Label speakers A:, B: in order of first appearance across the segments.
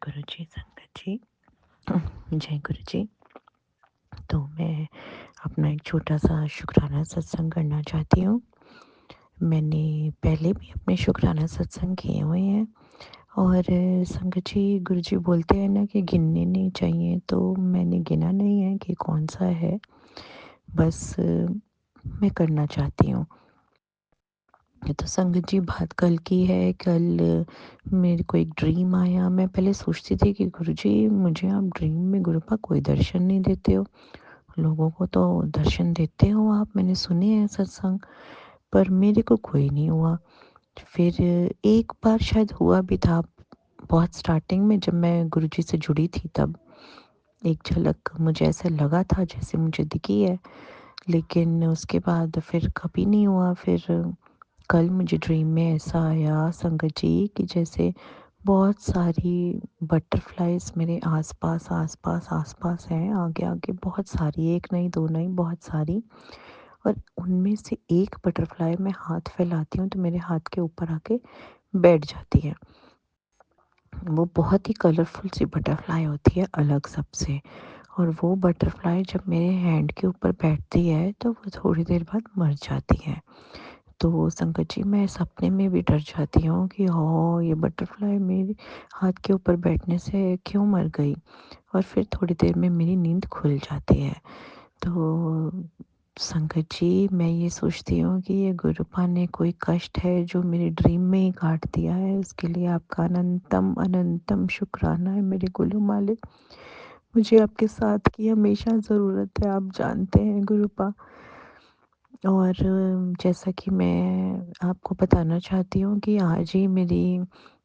A: गुरु जी, संगत जी। जय गुरु जी। तो मैं अपना एक छोटा-सा शुकराना सत्संग करना चाहती हूँ। मैंने पहले भी अपने शुकराना सत्संग किए हुए हैं और संगत जी, गुरु जी बोलते हैं ना कि गिनने नहीं चाहिए, तो मैंने गिना नहीं है कि कौन-सा है। बस मैं करना चाहती हूँ। तो संगत जी, बात कल की है। कल मेरे को एक ड्रीम आया। मैं पहले सोचती थी कि गुरु जी, मुझे आप ड्रीम में गुरुपा कोई दर्शन नहीं देते हो। लोगों को तो दर्शन देते हो आप, मैंने सुने हैं सत्संग, पर मेरे को कोई नहीं हुआ। फिर एक बार शायद हुआ भी था, बहुत स्टार्टिंग में जब मैं गुरु जी से जुड़ी थी तब। एक झलक मुझे ऐसा लगा था जैसे मुझे दिखी है, लेकिन उसके बाद फिर कभी नहीं हुआ। फिर कल मुझे ड्रीम में ऐसा आया संगत जी कि जैसे बहुत सारी बटरफ्लाइज मेरे आसपास आसपास आसपास हैं, आगे आगे बहुत सारी, एक नहीं दो नहीं बहुत सारी। और उनमें से एक बटरफ्लाई मैं हाथ फैलाती हूँ तो मेरे हाथ के ऊपर आके बैठ जाती है। वो बहुत ही कलरफुल सी बटरफ्लाई होती है, अलग सबसे। और वो बटरफ्लाई जब मेरे हैंड के ऊपर बैठती है तो वो थोड़ी देर बाद मर जाती है। तो संगत जी, मैं सपने में भी डर जाती हूँ कि हाँ, ये बटरफ्लाई मेरे हाथ के ऊपर बैठने से क्यों मर गई। और फिर थोड़ी देर में मेरी नींद खुल जाती है। तो संगत जी, मैं ये सोचती हूँ कि ये गुरुपा ने कोई कष्ट है जो मेरे ड्रीम में ही काट दिया है, उसके लिए आपका अनंतम अनंतम शुक्राना है मेरे गुरु मालिक। मुझे आपके साथ की हमेशा ज़रूरत है, आप जानते हैं गुरुपा। और जैसा कि मैं आपको बताना चाहती हूँ कि आज ही मेरी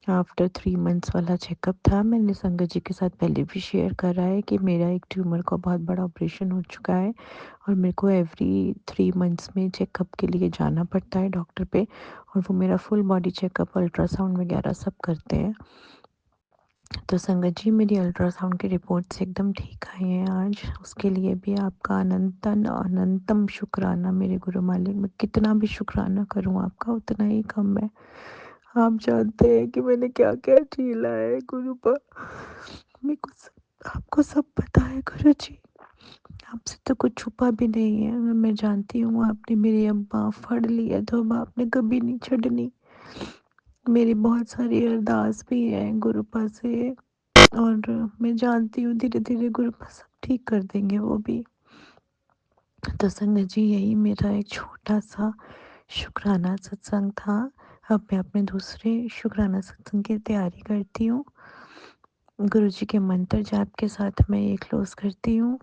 A: आफ्टर 3 मंथ्स वाला चेकअप था। मैंने संगत जी के साथ पहले भी शेयर करा है कि मेरा एक ट्यूमर का बहुत बड़ा ऑपरेशन हो चुका है और मेरे को एवरी 3 मंथ्स में चेकअप के लिए जाना पड़ता है डॉक्टर पे। और वो मेरा फुल बॉडी चेकअप, अल्ट्रासाउंड वगैरह सब करते हैं। तो संगत जी, मेरी अल्ट्रासाउंड की रिपोर्ट्स एकदम ठीक आई हैं आज। उसके लिए भी आपका अनंतन अनंतम शुक्राना मेरे गुरु मालिक। मैं कितना भी शुक्राना करूं आपका उतना ही कम है। आप जानते हैं कि मैंने क्या क्या झेला है गुरु पर। मेरे को सब, आपको सब पता है गुरु जी। आपसे तो कुछ छुपा भी नहीं है। मैं जानती हूँ आपने मेरी अब बाँह फड़ ली है तो अब आपने कभी नहीं छड़नी। मेरी बहुत सारी अरदास भी है गुरुपा से, और मैं जानती हूँ धीरे धीरे गुरुपा सब ठीक कर देंगे वो भी। तो संगत जी, यही मेरा एक छोटा सा शुक्राना सत्संग था। अब मैं अपने दूसरे शुक्राना सत्संग की तैयारी करती हूँ। गुरु जी के मंत्र जाप के साथ मैं ये क्लोज करती हूँ।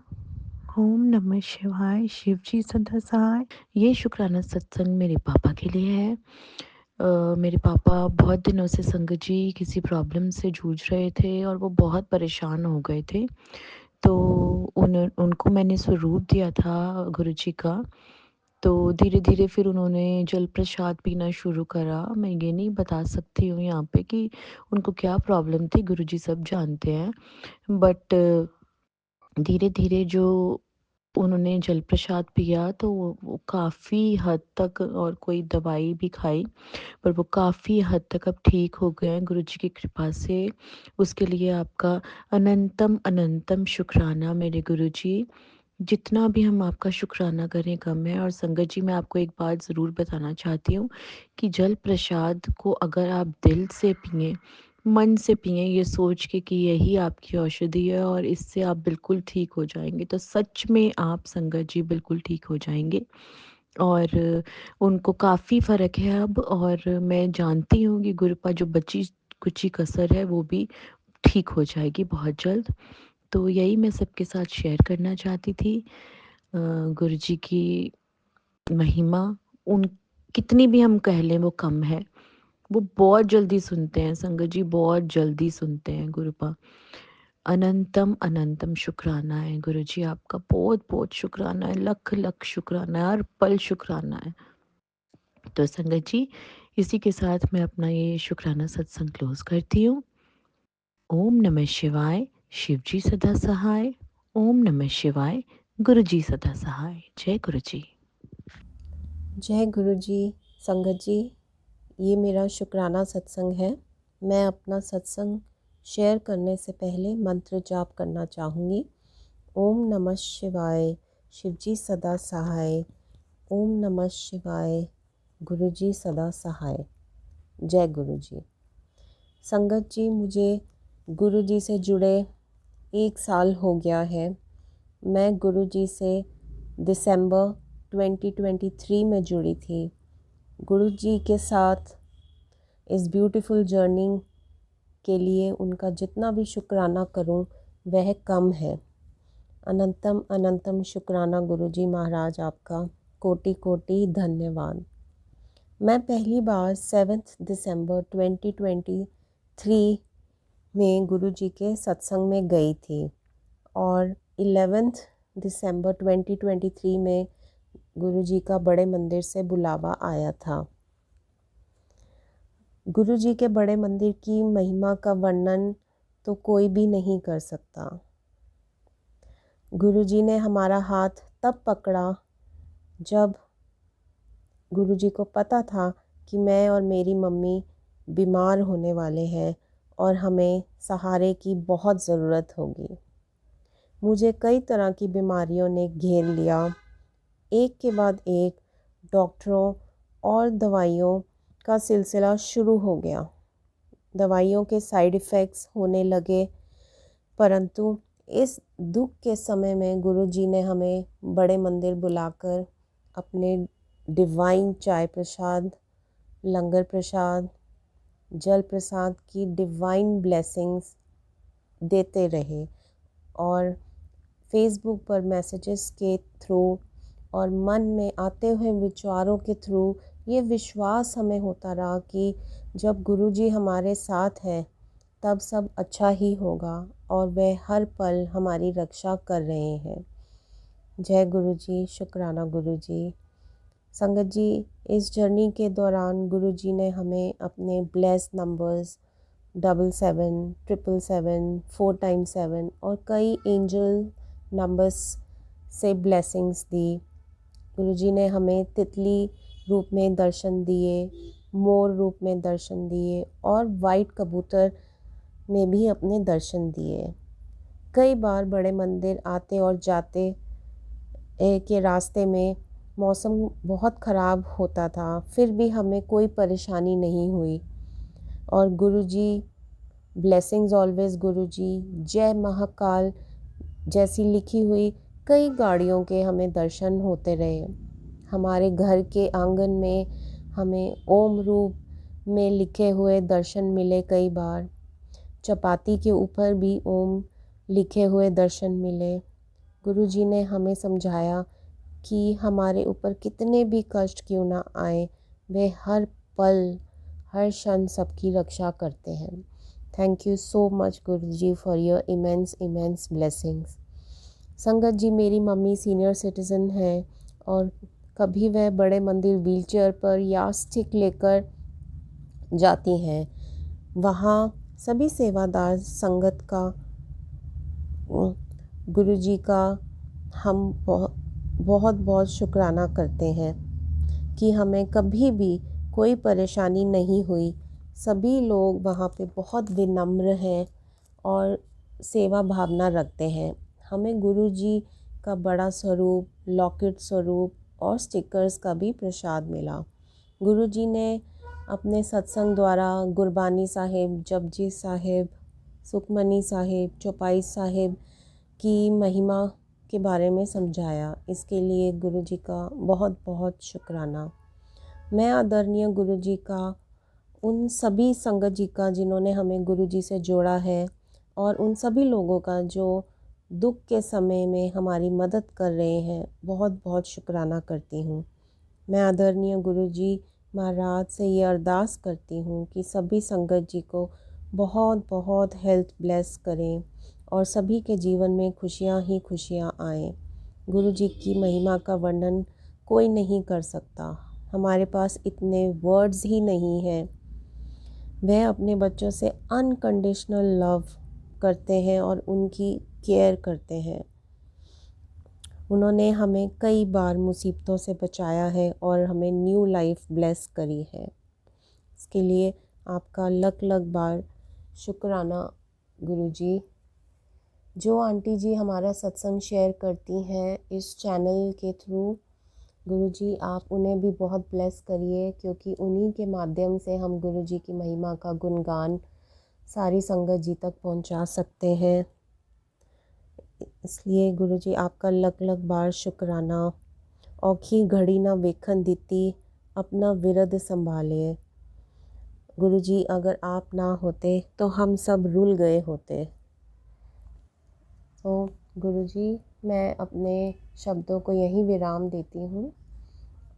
A: ओम नमः शिवाय, शिव जी सदा सहाय। ये शुक्राना सत्संग मेरे पापा के लिए है। मेरे पापा बहुत दिनों से संगत जी किसी प्रॉब्लम से जूझ रहे थे और वो बहुत परेशान हो गए थे। तो उनको मैंने स्वरूप दिया था गुरुजी का। तो धीरे-धीरे फिर उन्होंने जल प्रसाद पीना शुरू करा। मैं ये नहीं बता सकती हूँ यहाँ पे कि उनको क्या प्रॉब्लम थी, गुरुजी सब जानते हैं। बट धीरे-धीरे जो उन्होंने जल प्रसाद पिया तो वो काफ़ी हद तक, और कोई दवाई भी खाई, पर वो काफ़ी हद तक अब ठीक हो गए हैं गुरुजी की कृपा से। उसके लिए आपका अनंतम अनंतम शुक्राना मेरे गुरुजी। जितना भी हम आपका शुक्राना करें कम है। और संगत जी, मैं आपको एक बात ज़रूर बताना चाहती हूँ कि जल प्रसाद को अगर आप दिल से पिएँ, मन से पिएँ, ये सोच के कि यही आपकी औषधि है और इससे आप बिल्कुल ठीक हो जाएँगे, तो सच में आप संगत जी बिल्कुल ठीक हो जाएँगे। और उनको काफ़ी फ़र्क है अब, और मैं जानती हूँ कि गुरुपा जो बची-कुची कसर है वो भी ठीक हो जाएगी बहुत जल्द। तो यही मैं सबके साथ शेयर करना चाहती थी। गुरुजी की महिमा, उन कितनी भी हम कह लें वो कम है। वो बहुत जल्दी सुनते हैं संगत जी, बहुत जल्दी सुनते हैं गुरुपा। अनंतम अनंतम शुक्राना है गुरुजी आपका, बहुत-बहुत शुक्राना है, लख-लख शुक्राना है, हर पल शुक्राना है। तो संगत जी, इसी के साथ मैं अपना ये शुक्राना सत्संग क्लोज़ करती हूँ। ओम नमः शिवाय, शिव जी सदा सहाय। ओम नमः शिवाय, गुरु जी सदा सहाय। जय गुरु जी।
B: जय गुरु जी। संगत जी, ये मेरा शुक्राना सत्संग है। मैं अपना सत्संग शेयर करने से पहले मंत्र जाप करना चाहूँगी। ओम नमः शिवाय, शिवजी सदा सहाय। ओम नमः शिवाय, गुरुजी सदा सहाय। जय गुरुजी। संगत जी, मुझे गुरुजी से जुड़े 1 साल हो गया है। मैं गुरुजी से दिसंबर 2023 में जुड़ी थी। गुरुजी के साथ इस ब्यूटीफुल जर्नी के लिए उनका जितना भी शुक्राना करूं वह कम है। अनंतम अनंतम शुक्राना गुरुजी महाराज, आपका कोटि कोटि धन्यवाद। मैं पहली बार 7 दिसंबर 2023 में गुरुजी के सत्संग में गई थी और 11 दिसंबर 2023 में गुरुजी का बड़े मंदिर से बुलावा आया था। गुरुजी के बड़े मंदिर की महिमा का वर्णन तो कोई भी नहीं कर सकता। गुरुजी ने हमारा हाथ तब पकड़ा जब गुरुजी को पता था कि मैं और मेरी मम्मी बीमार होने वाले हैं और हमें सहारे की बहुत ज़रूरत होगी। मुझे कई तरह की बीमारियों ने घेर लिया। एक के बाद एक डॉक्टरों और दवाइयों का सिलसिला शुरू हो गया। दवाइयों के साइड इफ़ेक्ट्स होने लगे, परंतु इस दुख के समय में गुरुजी ने हमें बड़े मंदिर बुलाकर अपने डिवाइन चाय प्रसाद, लंगर प्रसाद, जल प्रसाद की डिवाइन ब्लेसिंग्स देते रहे और फेसबुक पर मैसेजेस के थ्रू और मन में आते हुए विचारों के थ्रू ये विश्वास हमें होता रहा कि जब गुरुजी हमारे साथ हैं तब सब अच्छा ही होगा और वह हर पल हमारी रक्षा कर रहे हैं। जय गुरुजी, शुक्राना गुरुजी। संगत जी, इस जर्नी के दौरान गुरुजी ने हमें अपने ब्लेस नंबर्स 77, 777, 4 टाइम्स 7 और कई एंजल नंबर्स से ब्लेसिंग्स दी। गुरुजी ने हमें तितली रूप में दर्शन दिए, मोर रूप में दर्शन दिए और वाइट कबूतर में भी अपने दर्शन दिए। कई बार बड़े मंदिर आते और जाते के रास्ते में मौसम बहुत ख़राब होता था, फिर भी हमें कोई परेशानी नहीं हुई और गुरुजी ब्लेसिंग्स ऑलवेज गुरुजी, जय महाकाल जैसी लिखी हुई कई गाड़ियों के हमें दर्शन होते रहे। हमारे घर के आंगन में हमें ओम रूप में लिखे हुए दर्शन मिले। कई बार चपाती के ऊपर भी ओम लिखे हुए दर्शन मिले। गुरुजी ने हमें समझाया कि हमारे ऊपर कितने भी कष्ट क्यों ना आए, वे हर पल हर क्षण सबकी रक्षा करते हैं। Thank you so much Guruji for your immense blessings. संगत जी, मेरी मम्मी सीनियर सिटीज़न है और कभी वह बड़े मंदिर व्हीलचेयर पर या स्टिक लेकर जाती हैं। वहाँ सभी सेवादार संगत का, गुरुजी का हम बहुत बहुत शुक्राना करते हैं कि हमें कभी भी कोई परेशानी नहीं हुई। सभी लोग वहाँ पे बहुत विनम्र हैं और सेवा भावना रखते हैं। हमें गुरुजी का बड़ा स्वरूप, लॉकेट स्वरूप और स्टिकर्स का भी प्रसाद मिला। गुरुजी ने अपने सत्संग द्वारा गुरबानी साहिब, जपजी साहिब, सुखमनी साहिब, चौपाई साहिब की महिमा के बारे में समझाया। इसके लिए गुरुजी का बहुत बहुत शुक्राना। मैं आदरणीय गुरुजी का, उन सभी संगत जी का जिन्होंने हमें गुरुजी से जोड़ा है और उन सभी लोगों का जो दुख के समय में हमारी मदद कर रहे हैं, बहुत बहुत शुक्राना करती हूँ। मैं आदरणीय गुरुजी महाराज से ये अरदास करती हूँ कि सभी संगत जी को बहुत बहुत हेल्थ ब्लेस करें और सभी के जीवन में खुशियाँ ही खुशियाँ आएँ। गुरुजी की महिमा का वर्णन कोई नहीं कर सकता। हमारे पास इतने वर्ड्स ही नहीं हैं। वह अपने बच्चों से अनकंडीशनल लव करते हैं और उनकी केयर करते हैं। उन्होंने हमें कई बार मुसीबतों से बचाया है और हमें न्यू लाइफ ब्लेस करी है। इसके लिए आपका लख लख बार शुक्राना गुरुजी। जो आंटी जी हमारा सत्संग शेयर करती हैं इस चैनल के थ्रू, गुरुजी आप उन्हें भी बहुत ब्लेस करिए, क्योंकि उन्हीं के माध्यम से हम गुरुजी की महिमा का गुणगान सारी संगत जी तक पहुंचा सकते हैं। इसलिए गुरुजी आपका लख लख बार शुक्राना। औखी घड़ी ना वेखन दिती, अपना विरद संभाले। गुरुजी अगर आप ना होते तो हम सब रुल गए होते। तो गुरुजी मैं अपने शब्दों को यहीं विराम देती हूँ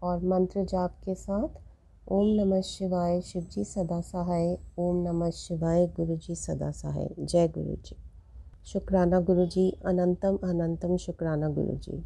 B: और मंत्र जाप के साथ ओम नमः शिवाय शिवजी सदा सहाय, ओम नमः शिवाय गुरुजी सदा सहाय। जय गुरुजी। शुक्राना गुरुजी, अनंतम अनंतम शुक्राना गुरुजी।